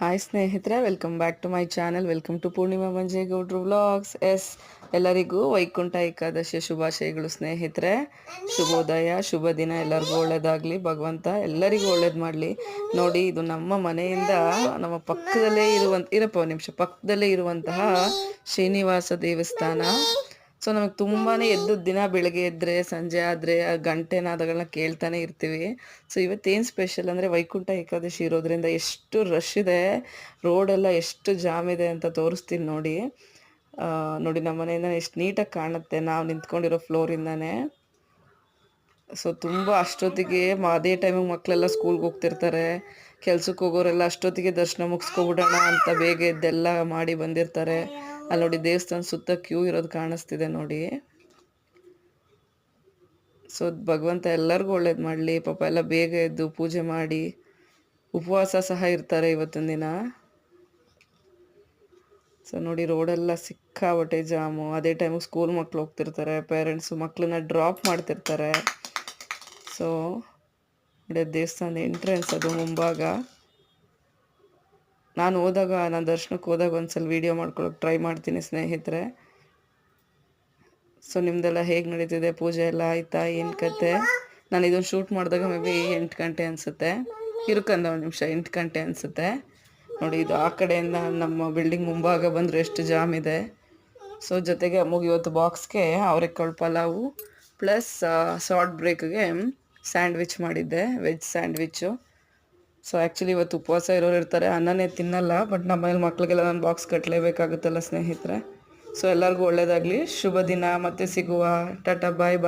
Hi ಸ್ನೇಹಿತರೆ, welcome back to my channel. Welcome to Poornima ಮಂಜೇಗೌಡ್ರು vlogs. ಎಲ್ಲರಿಗೂ ವೈಕುಂಠ ಏಕಾದಶಿ ಶುಭಾಶಯಗಳು ಸ್ನೇಹಿತರೆ. ಶುಭೋದಯ, ಶುಭ ದಿನ. ಎಲ್ಲರಿಗೂ ಒಳ್ಳೇದಾಗಲಿ, ಭಗವಂತ ಎಲ್ಲರಿಗೂ ಒಳ್ಳೇದು ಮಾಡಲಿ. ನೋಡಿ, ಇದು ನಮ್ಮ ಮನೆಯಿಂದ ನಮ್ಮ ಪಕ್ಕದಲ್ಲೇ ಪಕ್ಕದಲ್ಲೇ ಇರುವಂತಹ ಶ್ರೀನಿವಾಸ ದೇವಸ್ಥಾನ. ಸೊ ನಮಗೆ ತುಂಬಾ ದಿನ ಬೆಳಗ್ಗೆ ಎದ್ದರೆ ಸಂಜೆ ಆದರೆ ಗಂಟೆ ನಾದಗಳನ್ನ ಕೇಳ್ತಾನೆ ಇರ್ತೀವಿ. ಸೊ ಇವತ್ತೇನು ಸ್ಪೆಷಲ್ ಅಂದರೆ ವೈಕುಂಠ ಏಕಾದಶಿ ಇರೋದ್ರಿಂದ ಎಷ್ಟು ರಶ್ ಇದೆ, ರೋಡೆಲ್ಲ ಎಷ್ಟು ಜಾಮ್ ಇದೆ ಅಂತ ತೋರಿಸ್ತೀನಿ ನೋಡಿ. ನೋಡಿ, ನಮ್ಮ ಮನೆಯಿಂದ ಎಷ್ಟು ನೀಟಾಗಿ ಕಾಣುತ್ತೆ ನಾವು ನಿಂತ್ಕೊಂಡಿರೋ ಫ್ಲೋರಿಂದನೇ. ಸೊ ತುಂಬ ಅಷ್ಟೊತ್ತಿಗೆ ಅದೇ ಟೈಮಿಗೆ ಮಕ್ಕಳೆಲ್ಲ ಸ್ಕೂಲ್ಗೆ ಹೋಗ್ತಿರ್ತಾರೆ, ಕೆಲ್ಸಕ್ಕೆ ಹೋಗೋರೆಲ್ಲ ಅಷ್ಟೊತ್ತಿಗೆ ದರ್ಶನ ಮುಗಿಸ್ಕೊಬಿಡೋಣ ಅಂತ ಬೇಗ ಎದ್ದೆಲ್ಲ ಮಾಡಿ ಬಂದಿರ್ತಾರೆ. ಅಲ್ಲಿ ನೋಡಿ, ದೇವಸ್ಥಾನ ಸುತ್ತ ಕ್ಯೂ ಇರೋದು ಕಾಣಿಸ್ತಿದೆ ನೋಡಿ. ಸೊ ಭಗವಂತ ಎಲ್ಲರಿಗೂ ಒಳ್ಳೇದು ಮಾಡಲಿ. ಪಾಪ ಎಲ್ಲ ಬೇಗ ಎದ್ದು ಪೂಜೆ ಮಾಡಿ ಉಪವಾಸ ಸಹ ಇರ್ತಾರೆ ಇವತ್ತಿನ ದಿನ. ಸೊ ನೋಡಿ, ರೋಡೆಲ್ಲ ಸಿಕ್ಕಾಬಟ್ಟೆ ಜಾಮು. ಅದೇ ಟೈಮಿಗೆ ಸ್ಕೂಲ್ ಮಕ್ಳು ಹೋಗ್ತಿರ್ತಾರೆ, ಪೇರೆಂಟ್ಸು ಮಕ್ಕಳನ್ನ ಡ್ರಾಪ್ ಮಾಡ್ತಿರ್ತಾರೆ. ಸೊ ನೋಡಿ, ದೇವಸ್ಥಾನದ ಎಂಟ್ರೆನ್ಸ್ ಅದು ಮುಂಭಾಗ. ನಾನು ದರ್ಶನಕ್ಕೆ ಹೋದಾಗ ಒಂದ್ಸಲ ವೀಡಿಯೋ ಮಾಡ್ಕೊಳ್ಳೋಕೆ ಟ್ರೈ ಮಾಡ್ತೀನಿ ಸ್ನೇಹಿತರೆ. ಸೊ ನಿಮ್ಮದೆಲ್ಲ ಹೇಗೆ ನಡೀತಿದೆ, ಪೂಜೆ ಎಲ್ಲ ಆಯಿತಾ, ಏನು ಕತೆ? ನಾನು ಇದನ್ನು ಶೂಟ್ ಮಾಡಿದಾಗ ಮೇ ಬಿ 8 ಗಂಟೆ ಅನಿಸುತ್ತೆ. ಇರುಕಂದ ಒಂದು ನಿಮಿಷ, 8 ಗಂಟೆ ಅನಿಸುತ್ತೆ ನೋಡಿ. ಇದು ಆ ಕಡೆಯಿಂದ ನಮ್ಮ ಬಿಲ್ಡಿಂಗ್ ಮುಂಭಾಗ ಬಂದರೆ ಎಷ್ಟು ಜಾಮ್ ಇದೆ. ಸೊ ಜೊತೆಗೆ ಇವತ್ತು ಬಾಕ್ಸ್ಗೆ ಅವರೆಕಾಳು ಪಲಾವು ಪ್ಲಸ್ ಶಾರ್ಟ್ ಬ್ರೇಕ್ಗೆ ಸ್ಯಾಂಡ್ವಿಚ್ ಮಾಡಿದ್ದೆ, ವೆಜ್ ಸ್ಯಾಂಡ್ವಿಚ್ಚು. ಸೊ ಆ್ಯಕ್ಚುಲಿ ಇವತ್ತು ಉಪವಾಸ ಇರೋರು ಇರ್ತಾರೆ, ಅನ್ನನೇ ತಿನ್ನಲ್ಲ. ಬಟ್ ನಮ್ಮ ಮನೇಲಿ ಮಕ್ಳಿಗೆಲ್ಲ ನಾನು ಬಾಕ್ಸ್ ಕಟ್ಟಲೇಬೇಕಾಗುತ್ತಲ್ಲ ಸ್ನೇಹಿತರೆ. ಸೊ ಎಲ್ಲರಿಗೂ ಒಳ್ಳೆಯದಾಗಲಿ, ಶುಭ ದಿನ. ಮತ್ತೆ ಸಿಗುವ. ಟಾಟಾ, ಬಾಯ್ ಬಾಯ್.